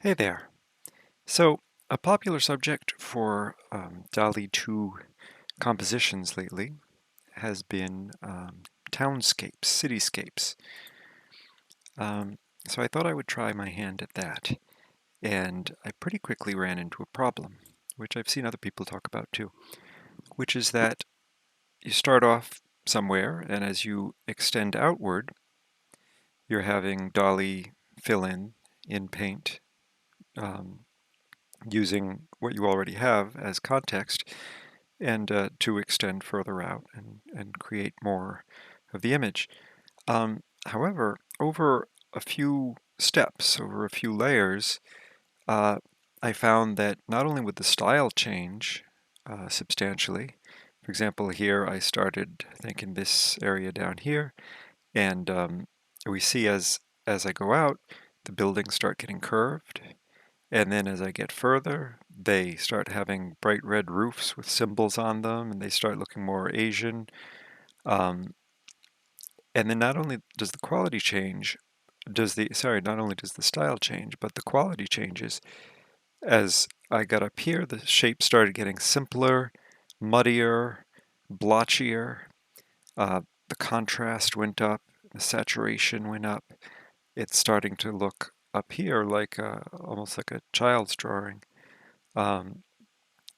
Hey there. So, a popular subject for DALL-E 2 compositions lately has been townscapes, cityscapes. Um, so I thought I would try my hand at that, and I pretty quickly ran into a problem, which I've seen other people talk about too, which is that you start off somewhere, and as you extend outward, you're having DALL-E fill in Paint, um, using what you already have as context, and to extend further out and create more of the image. However, over a few steps, over a few layers, uh, I found that not only would the style change substantially. For example, here I started, I think, in this area down here, and we see as I go out, the buildings start getting curved, and then as I get further, they start having bright red roofs with symbols on them, and they start looking more Asian. Um, and then not only does the quality change, not only does the style change, but the quality changes. As I got up here, the shape started getting simpler, muddier, blotchier. The contrast went up, the saturation went up. It's starting to look up here like almost like a child's drawing. Um,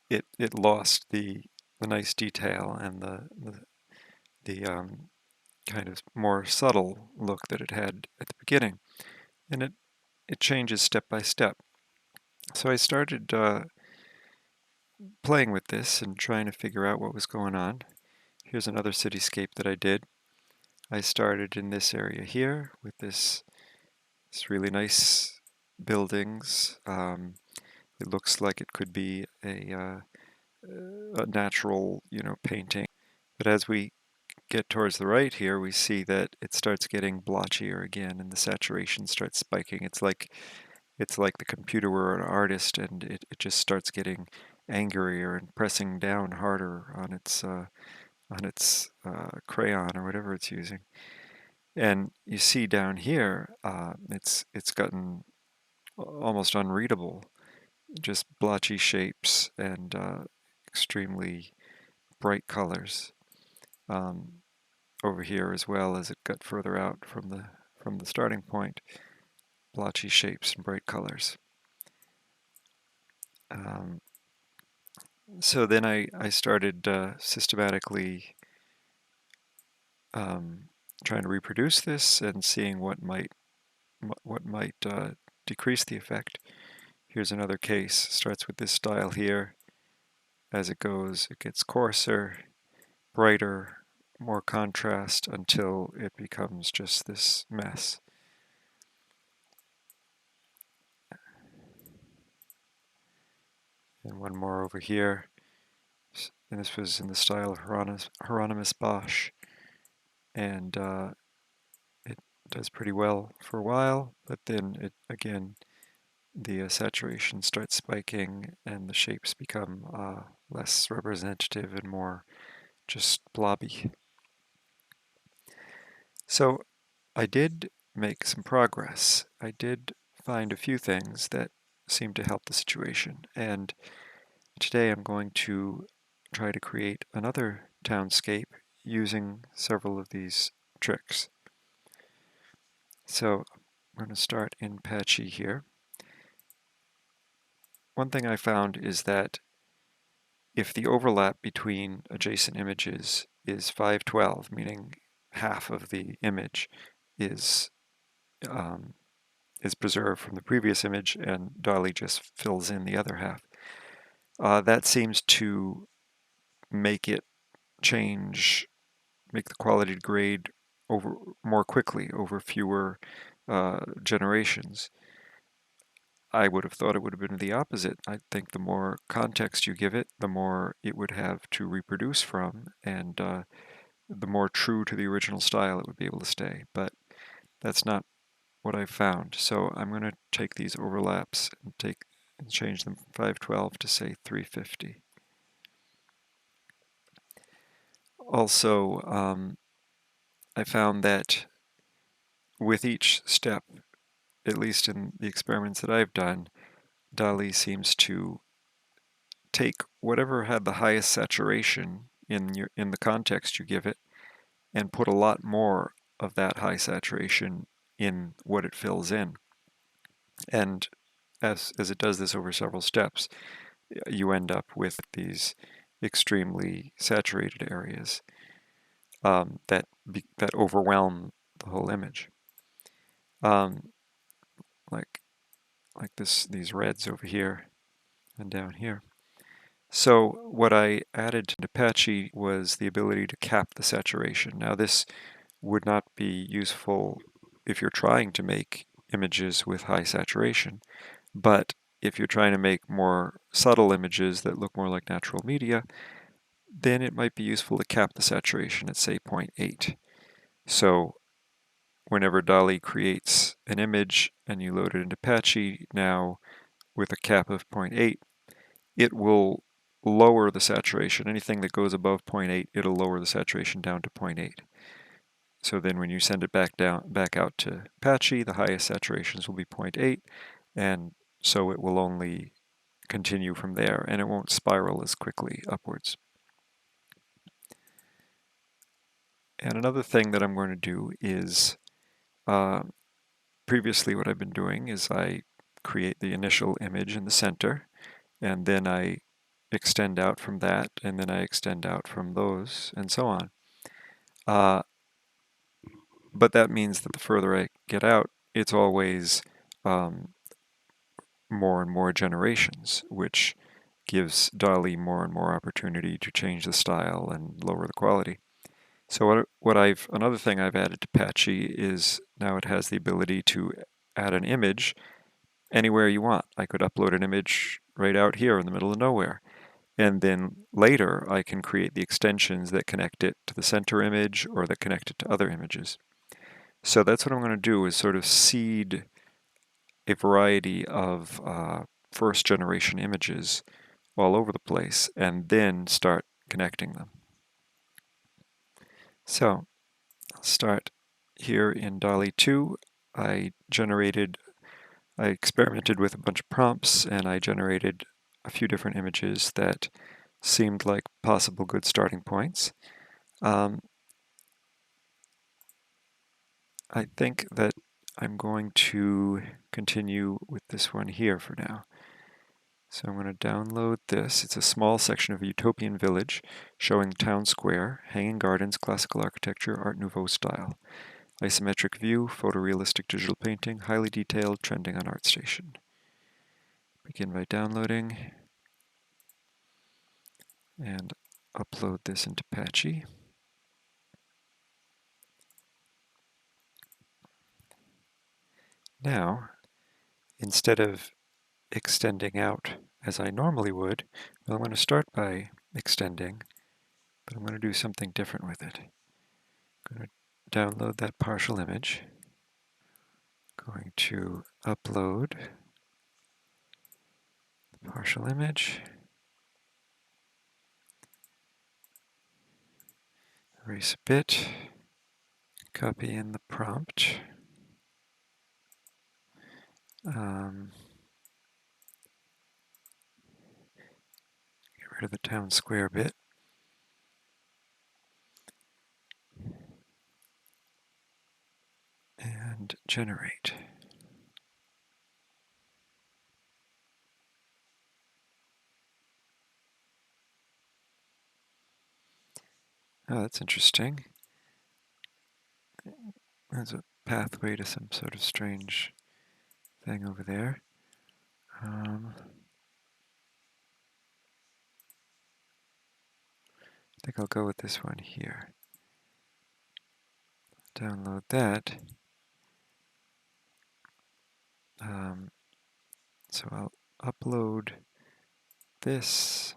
it lost the nice detail and the kind of more subtle look that it had at the beginning, and it changes step by step. So I started playing with this and trying to figure out what was going on. Here's another cityscape that I did. I started in this area here with this really nice buildings. It looks like it could be a natural, painting. But as we get towards the right here, we see that it starts getting blotchier again, and the saturation starts spiking. It's like the computer were an artist, and it just starts getting angrier and pressing down harder on its crayon or whatever it's using. And you see down here, it's gotten almost unreadable, just blotchy shapes and extremely bright colors. Um, Over here as well as it got further out from the starting point, blotchy shapes and bright colors. Um, so then I started systematically um, trying to reproduce this and seeing what might decrease the effect. Here's another case. Starts with this style here. As it goes, it gets coarser, brighter, more contrast until it becomes just this mess. And one more over here. And this was in the style of Hieronymus Bosch. And it does pretty well for a while, but then the saturation starts spiking and the shapes become less representative and more just blobby. So I did make some progress. I did find a few things that seemed to help the situation, and today I'm going to try to create another townscape using several of these tricks. So I'm going to start in Patchy here. One thing I found is that if the overlap between adjacent images is 512, meaning half of the image is um, is preserved from the previous image and DALL-E just fills in the other half, that seems to make it make the quality degrade over more quickly over fewer generations. I would have thought it would have been the opposite. I think the more context you give it, the more it would have to reproduce from, and the more true to the original style it would be able to stay. But that's not what I've found. So I'm going to take these overlaps and change them from 512 to say 350. Also, I found that with each step, at least in the experiments that I've done, DALL-E seems to take whatever had the highest saturation in the context you give it and put a lot more of that high saturation in what it fills in. And as it does this over several steps, you end up with these extremely saturated areas that overwhelm the whole image, um, like these reds over here and down here. So what I added to Apache was the ability to cap the saturation. Now this would not be useful if you're trying to make images with high saturation, but if you're trying to make more subtle images that look more like natural media, then it might be useful to cap the saturation at, say, 0.8. So whenever DALL-E creates an image and you load it into Apache, now with a cap of 0.8, it will lower the saturation. Anything that goes above 0.8, it'll lower the saturation down to 0.8. So then when you send it back out to Apache, the highest saturations will be 0.8, and so it will only continue from there, and it won't spiral as quickly upwards. And another thing that I'm going to do is, previously what I've been doing is I create the initial image in the center, and then I extend out from that, and then I extend out from those, and so on. But that means that the further I get out, it's always more and more generations, which gives DALL-E more and more opportunity to change the style and lower the quality. So another thing I've added to Apache is now it has the ability to add an image anywhere you want. I could upload an image right out here in the middle of nowhere. And then later I can create the extensions that connect it to the center image or that connect it to other images. So that's what I'm going to do, is sort of seed a variety of first generation images all over the place and then start connecting them. So I'll start here in DALL-E 2. I experimented with a bunch of prompts and I generated a few different images that seemed like possible good starting points. I think that I'm going to continue with this one here for now. So I'm going to download this. It's a small section of a utopian village showing town square, hanging gardens, classical architecture, Art Nouveau style. Isometric view, photorealistic digital painting, highly detailed, trending on ArtStation. Begin by downloading and upload this into Apache. Now, instead of extending out as I normally would, well, I'm going to start by extending, but I'm going to do something different with it. I'm going to download that partial image. Going to upload the partial image. Erase a bit. Copy in the prompt. Get rid of the town square bit. And generate. Oh, that's interesting. There's a pathway to some sort of strange thing over there. I think I'll go with this one here. Download that. So I'll upload this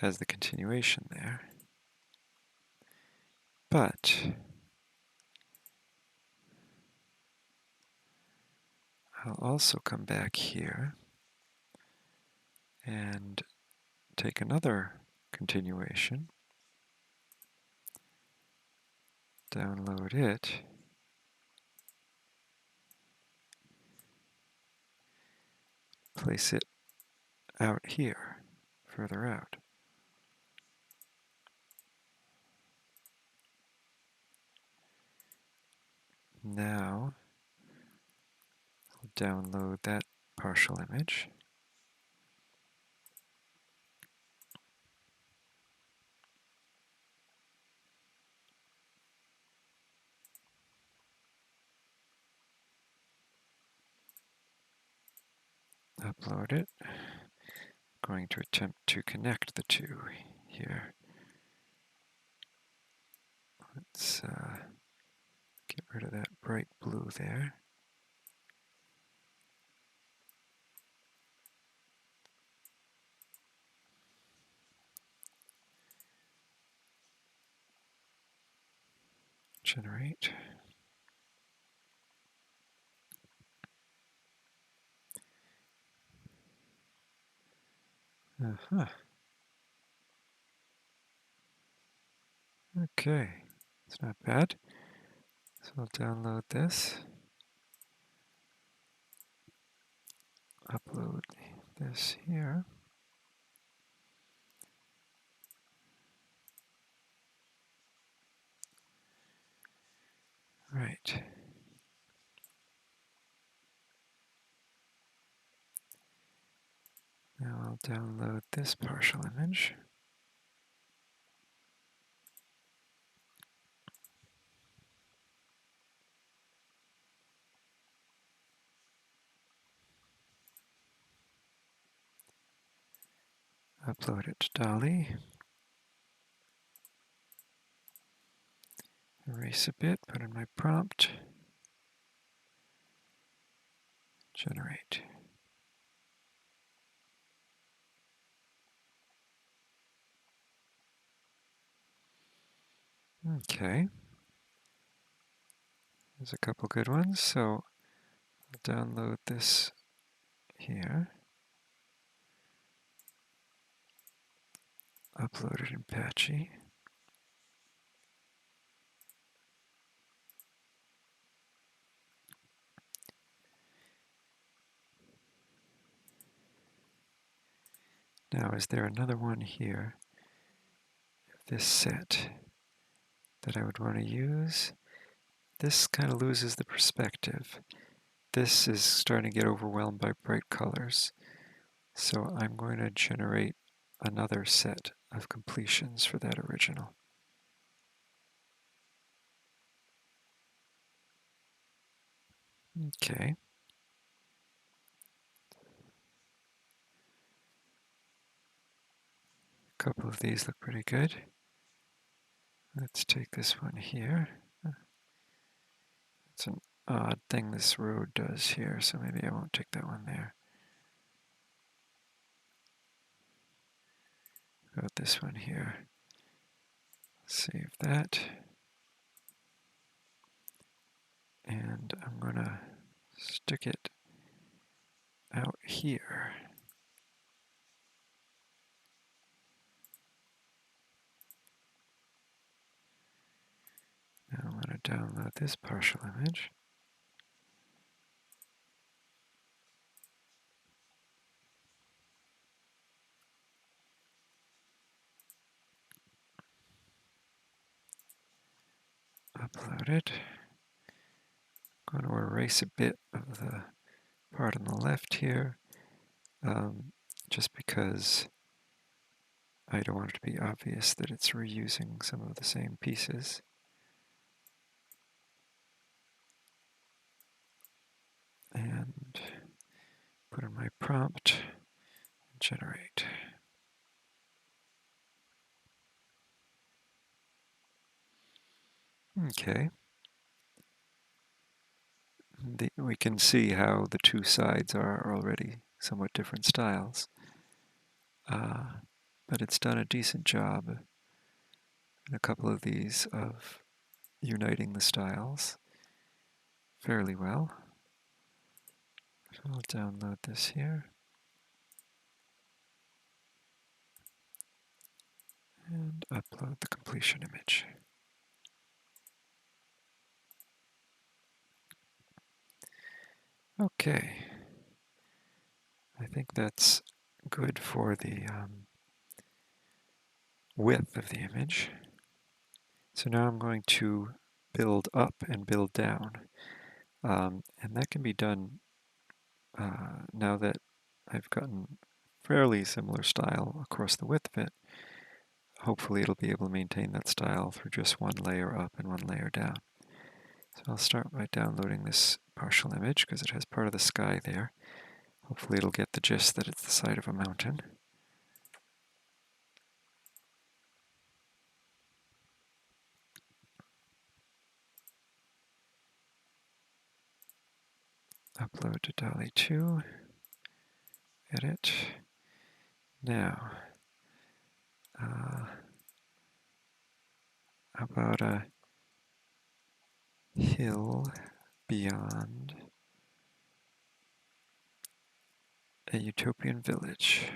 as the continuation there. But I'll also come back here and take another continuation, download it, place it out here, further out. Now, I'll download that partial image. Upload it. Going to attempt to connect the two here. Let's get rid of that bright blue there. Generate. Uh-huh. Okay, it's not bad. So I'll download this. Upload this here. Right. Now I'll download this partial image. Upload it to DALL-E. Erase a bit, put in my prompt. Generate. Okay. There's a couple good ones, so I'll download this here. Upload it in Apache. Now, is there another one here, this set, that I would want to use? This kind of loses the perspective. This is starting to get overwhelmed by bright colors. So I'm going to generate another set of completions for that original. Okay. A couple of these look pretty good. Let's take this one here. It's an odd thing this road does here, so maybe I won't take that one there. Got this one here. Save that. And I'm going to stick it out here. Now I'm going to download this partial image. Upload it. I'm going to erase a bit of the part on the left here, just because I don't want it to be obvious that it's reusing some of the same pieces. And put in my prompt, generate. Okay. We can see how the two sides are already somewhat different styles. But it's done a decent job in a couple of these of uniting the styles fairly well. So I'll download this here. And upload the completion image. Okay. I think that's good for the width of the image. So now I'm going to build up and build down. And that can be done now that I've gotten fairly similar style across the width of it. Hopefully it'll be able to maintain that style through just one layer up and one layer down. So I'll start by downloading this partial image because it has part of the sky there. Hopefully it'll get the gist that it's the side of a mountain. Upload to DALL-E 2. Edit. Now, how about a hill beyond a utopian village?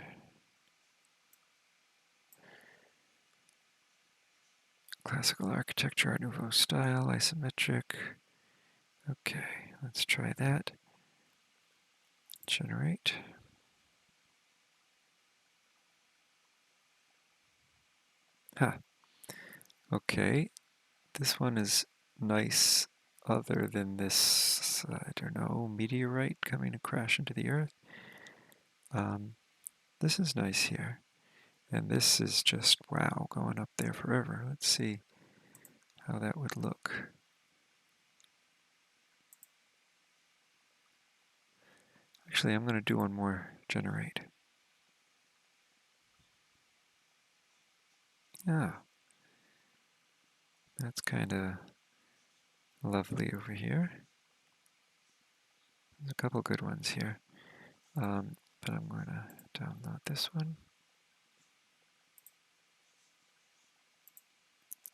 Classical architecture, Art Nouveau style, isometric. Okay, let's try that. Generate. Ah, okay. This one is nice other than this, I don't know, meteorite coming to crash into the earth. This is nice here. And this is just, wow, going up there forever. Let's see how that would look. Actually, I'm going to do one more generate. Ah, that's kind of lovely over here. There's a couple good ones here. But I'm going to download this one.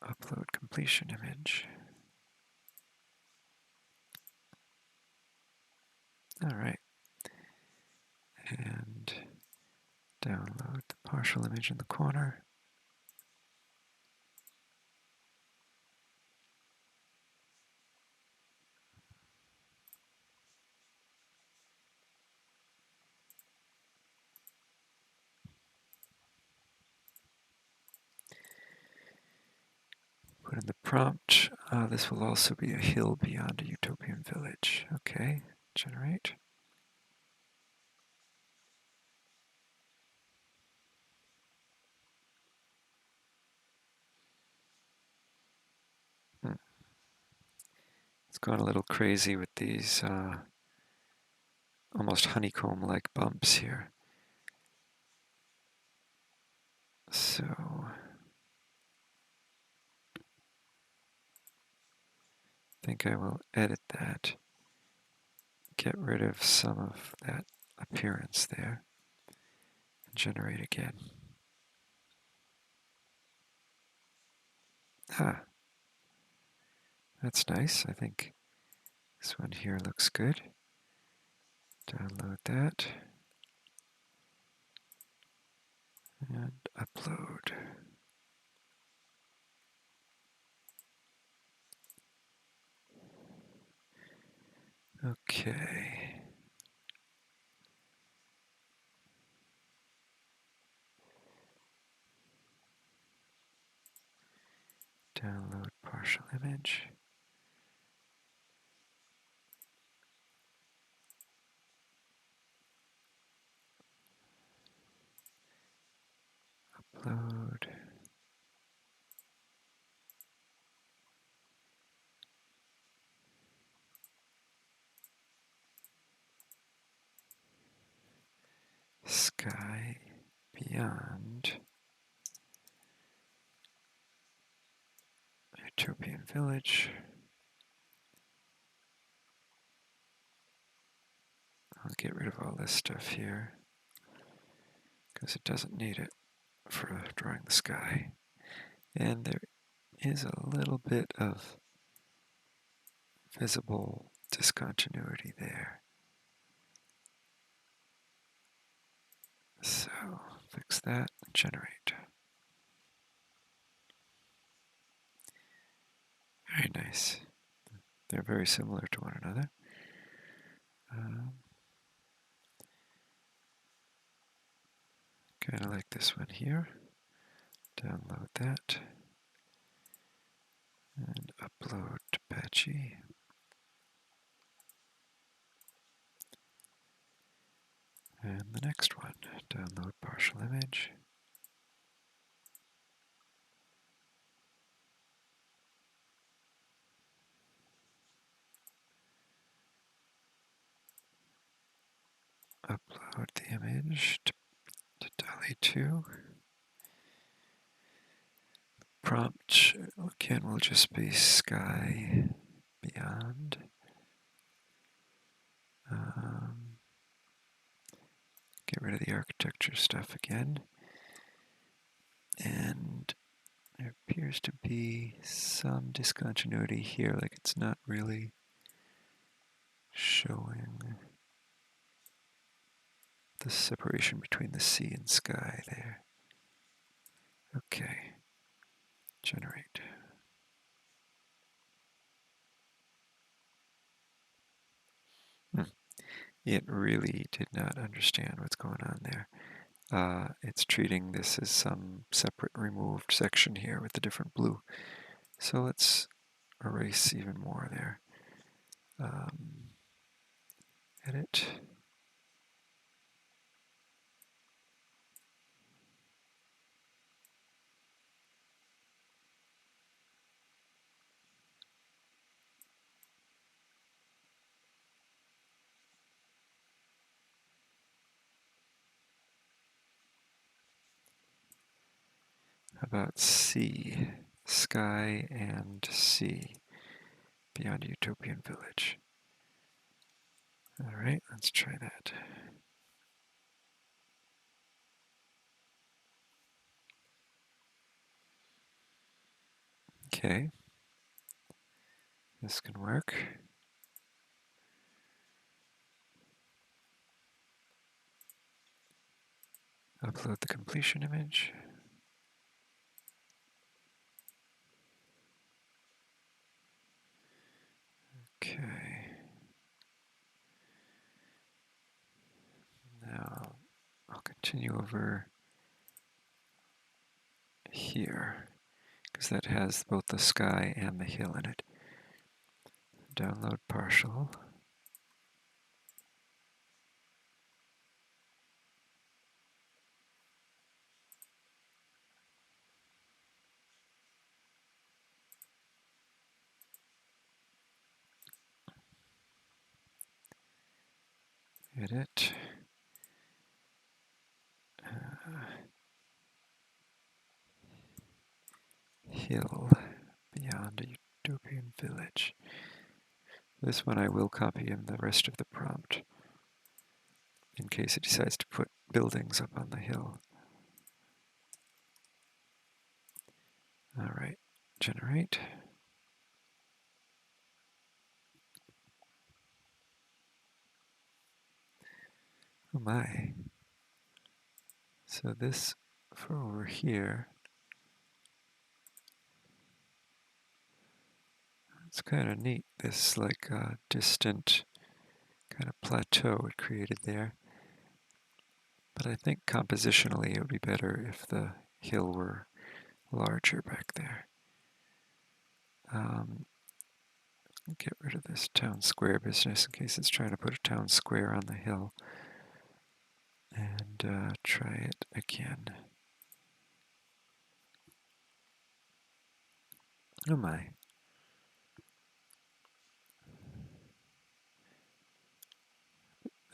Upload completion image. All right. And download the partial image in the corner. Put in the prompt. This will also be a hill beyond a utopian village. Okay, generate. It's gone a little crazy with these almost honeycomb-like bumps here. So I think I will edit that, get rid of some of that appearance there, and generate again. Ah, that's nice. I think this one here looks good. Download that and upload. Okay. Download partial image. Upload. Sky beyond utopian village. I'll get rid of all this stuff here because it doesn't need it for drawing the sky. And there is a little bit of visible discontinuity there. So fix that and generate. Very nice. They're very similar to one another. Kind of like this one here. Download that and upload to Apache. And the next one, download partial image. Upload the image to DALL-E 2. Prompt, again, will just be sky beyond. Get rid of the architecture stuff again. And there appears to be some discontinuity here, like it's not really showing the separation between the sea and sky there. Okay, generate. It really did not understand what's going on there. It's treating this as some separate removed section here with the different blue. So let's erase even more there. Edit. How about sea? Sky and sea beyond a utopian village. All right, let's try that. Okay, this can work. Upload the completion image. Okay. Now I'll continue over here because that has both the sky and the hill in it. Download partial. Edit. Hill beyond a utopian village. This one I will copy in the rest of the prompt in case it decides to put buildings up on the hill. All right, generate. Oh my. So this for over here, it's kind of neat, this like distant kind of plateau it created there. But I think compositionally it would be better if the hill were larger back there. Get rid of this town square business in case it's trying to put a town square on the hill. And try it again. Oh my.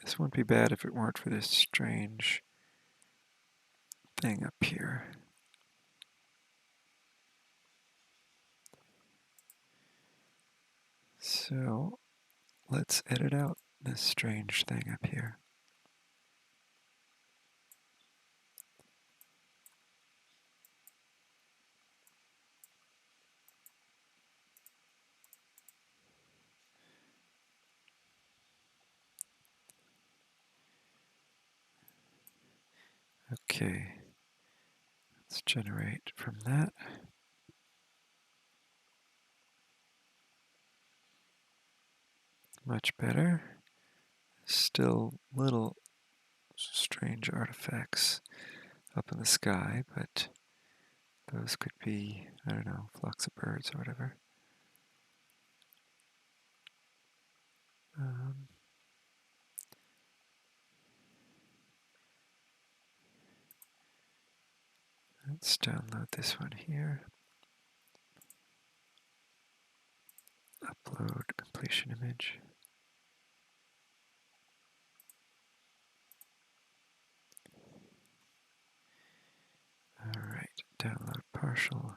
This wouldn't be bad if it weren't for this strange thing up here. So let's edit out this strange thing up here. Okay, let's generate from that. Much better. Still little strange artifacts up in the sky, but those could be, I don't know, flocks of birds or whatever. Let's download this one here. Upload completion image. Alright, download partial.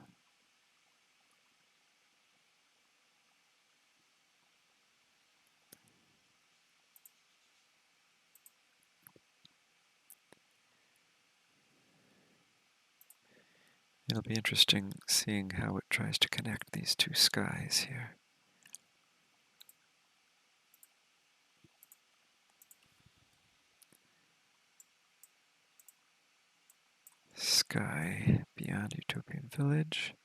It'll be interesting seeing how it tries to connect these two skies here. Sky beyond Utopian Village.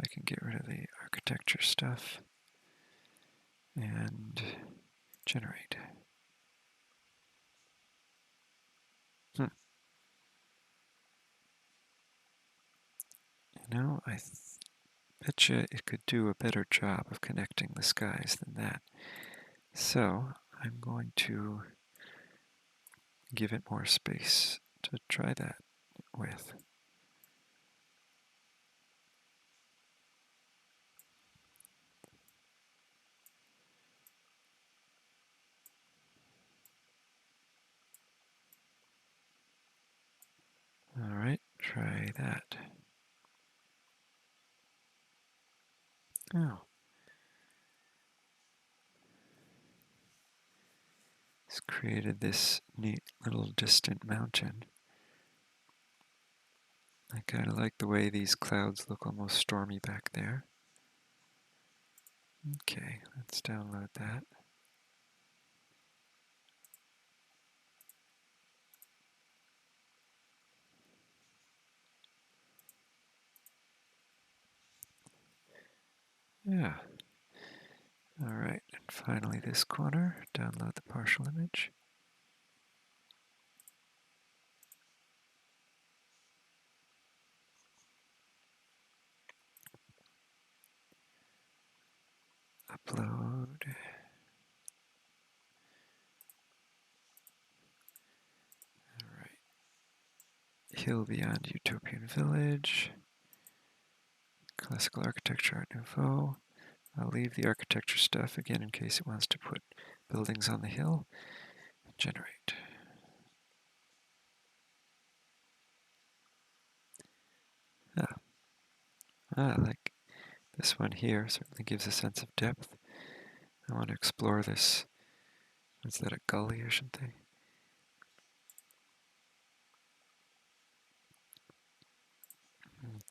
I can get rid of the architecture stuff and generate. You know, I betcha it could do a better job of connecting the skies than that. So I'm going to give it more space to try that with. All right, try that. Oh. It's created this neat little distant mountain. I kind of like the way these clouds look almost stormy back there. Okay, let's download that. Yeah. All right, and finally this corner, download the partial image. Upload. All right. Hill beyond Utopian Village. Classical architecture, Art Nouveau. I'll leave the architecture stuff again in case it wants to put buildings on the hill. Generate. Like this one here certainly gives a sense of depth. I want to explore this. Is that a gully or something?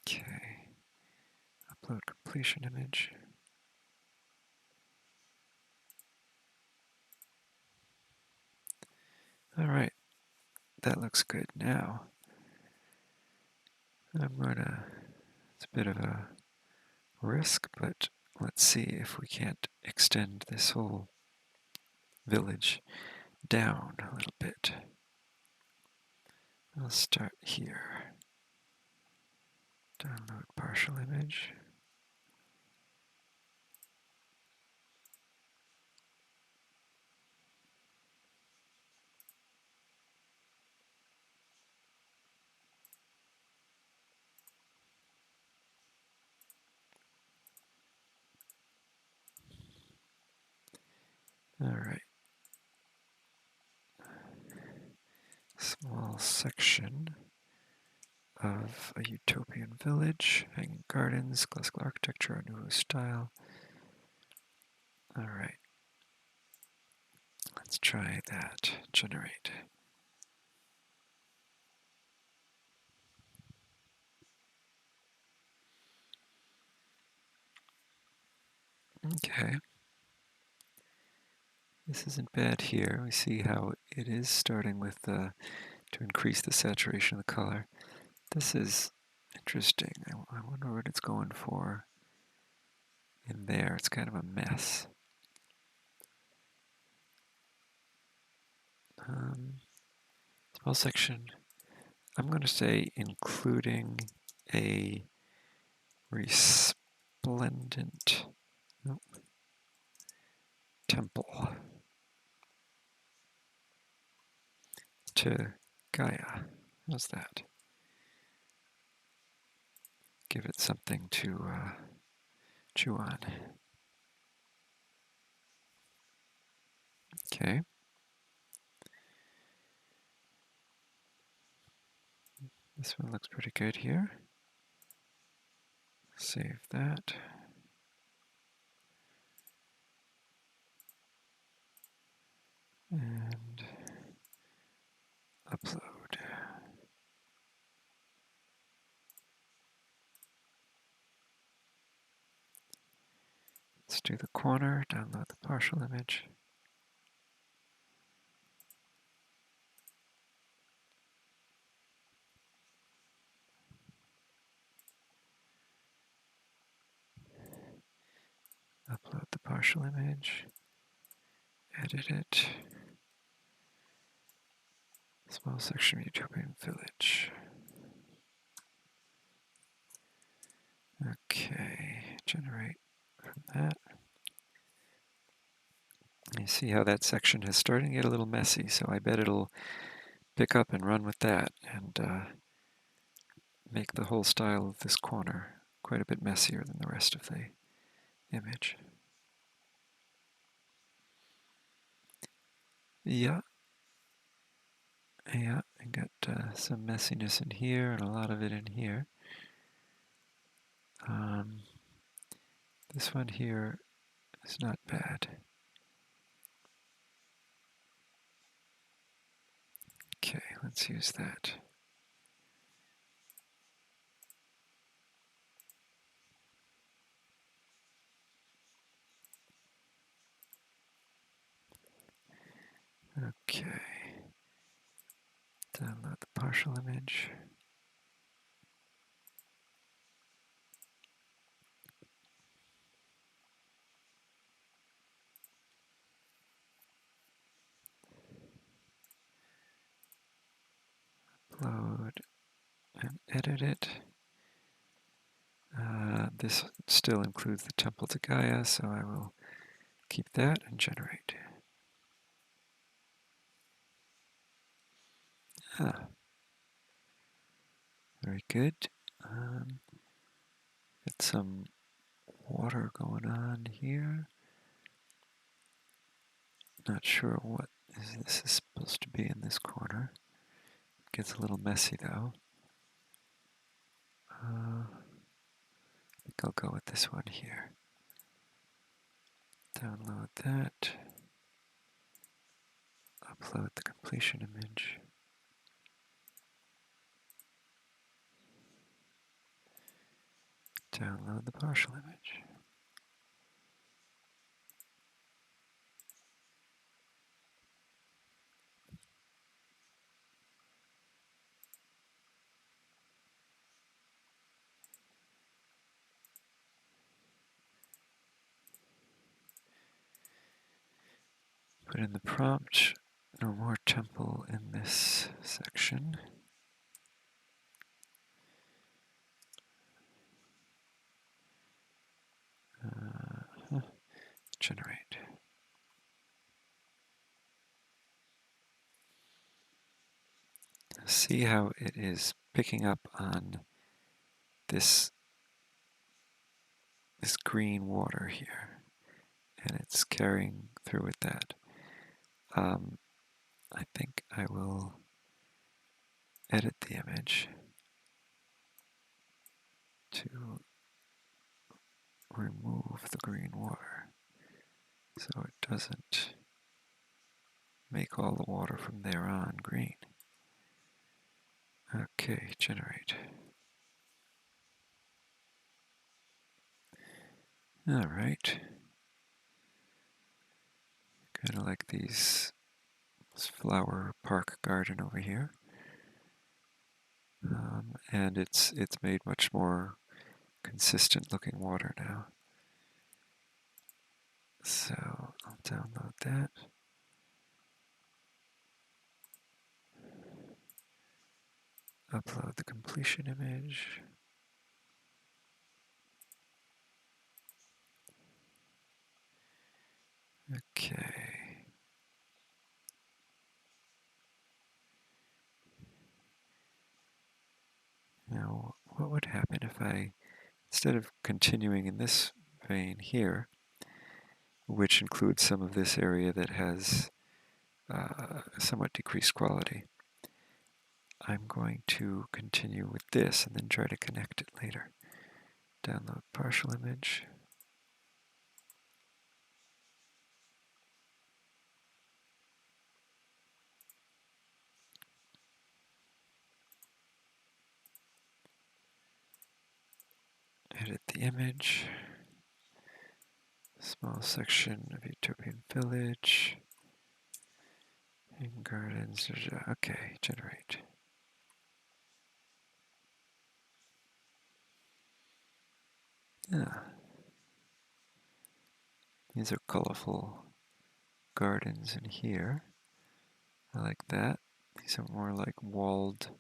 Okay. Upload completion image. Alright, that looks good. Now, it's a bit of a risk, but let's see if we can't extend this whole village down a little bit. I'll start here. Download partial image. Alright. Small section of a utopian village, hanging gardens, classical architecture, Art Nouveau style. Alright. Let's try that. Generate. Okay. This isn't bad here. We see how it is starting with to increase the saturation of the color. This is interesting. I wonder what it's going for in there. It's kind of a mess. Small section I'm going to say including a resplendent temple to Gaia. How's that? Give it something to chew on. Okay. This one looks pretty good here. Save that. And upload. Let's do the corner, download the partial image. Upload the partial image. Edit it. Small section of Utopian Village. Okay, generate from that. You see how that section is starting to get a little messy, so I bet it'll pick up and run with that and make the whole style of this corner quite a bit messier than the rest of the image. Yeah, I got some messiness in here and a lot of it in here. This one here is not bad. Okay, let's use that. Okay, download the partial image. Upload and edit it. This still includes the temple to Gaia, so I will keep that and generate. Very good. Get some water going on here. Not sure what this is supposed to be in this corner. It gets a little messy though. I think I'll go with this one here. Download that. Upload the completion image. Download the partial image. Put in the prompt, no more temple in this section. Generate. See how it is picking up on this green water here, and it's carrying through with that. I think I will edit the image to remove the green water so it doesn't make all the water from there on green. Okay, generate. All right. Kind of like this flower park garden over here. And it's made much more consistent looking water now. So I'll download that. Upload the completion image. Okay. Now, what would happen if I, instead of continuing in this vein here, which includes some of this area that has somewhat decreased quality, I'm going to continue with this and then try to connect it later. Download partial image. Edit the image. Small section of Utopian Village. In gardens. Okay, generate. Yeah. These are colorful gardens in here. I like that. These are more like walled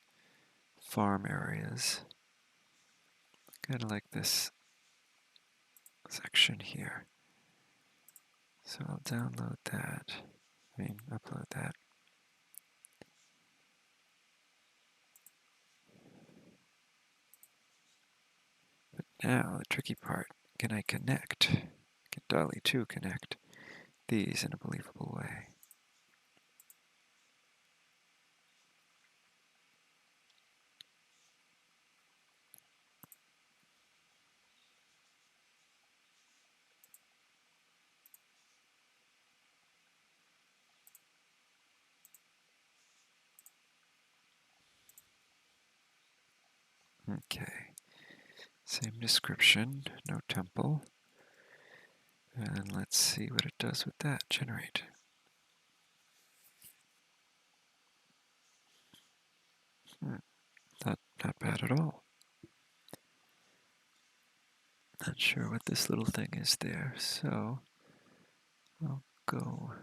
farm areas. Kind of like this section here. So I'll download that. Upload that. But now the tricky part, can I connect? Can DALL-E 2 connect these in a believable way? Okay, same description, no temple. And let's see what it does with that. Generate. Not bad at all. Not sure what this little thing is there, so I'll go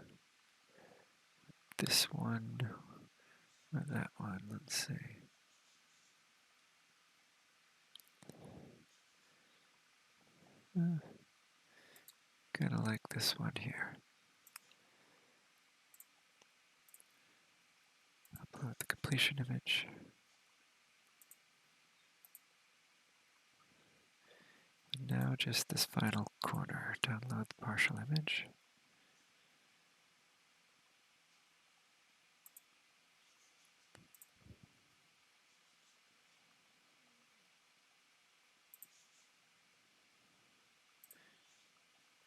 this one or that one. Let's see. Kind of like this one here. Upload the completion image. And now just this final corner. Download the partial image.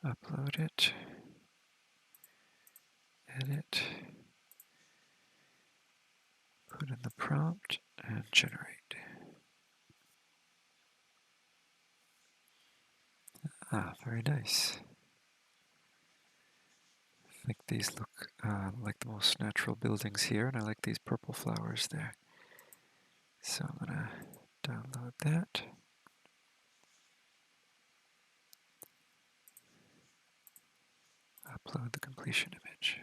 Upload it. Edit. Put in the prompt and generate. Ah, very nice. I think these look like the most natural buildings here, and I like these purple flowers there. So I'm going to download that. Upload the completion image.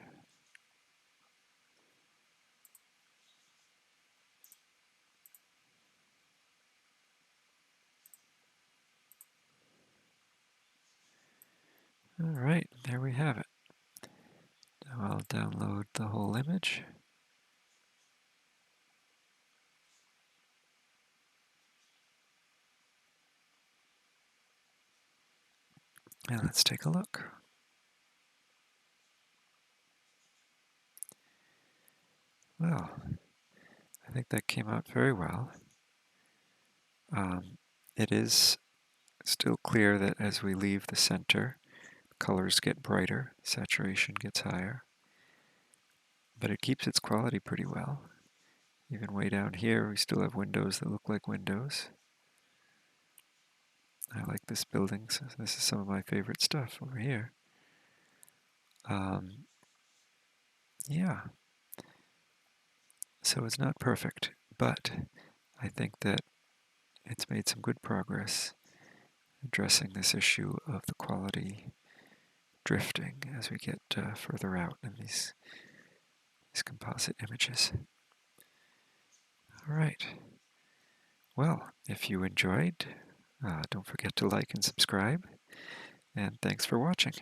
Alright, there we have it. Now I'll download the whole image. And let's take a look. Well, I think that came out very well. It is still clear that as we leave the center, colors get brighter, saturation gets higher, but it keeps its quality pretty well. Even way down here, we still have windows that look like windows. I like this building, so this is some of my favorite stuff over here. Yeah, so it's not perfect, but I think that it's made some good progress addressing this issue of the quality drifting as we get further out in these composite images. All right. Well, if you enjoyed, don't forget to like and subscribe, and thanks for watching.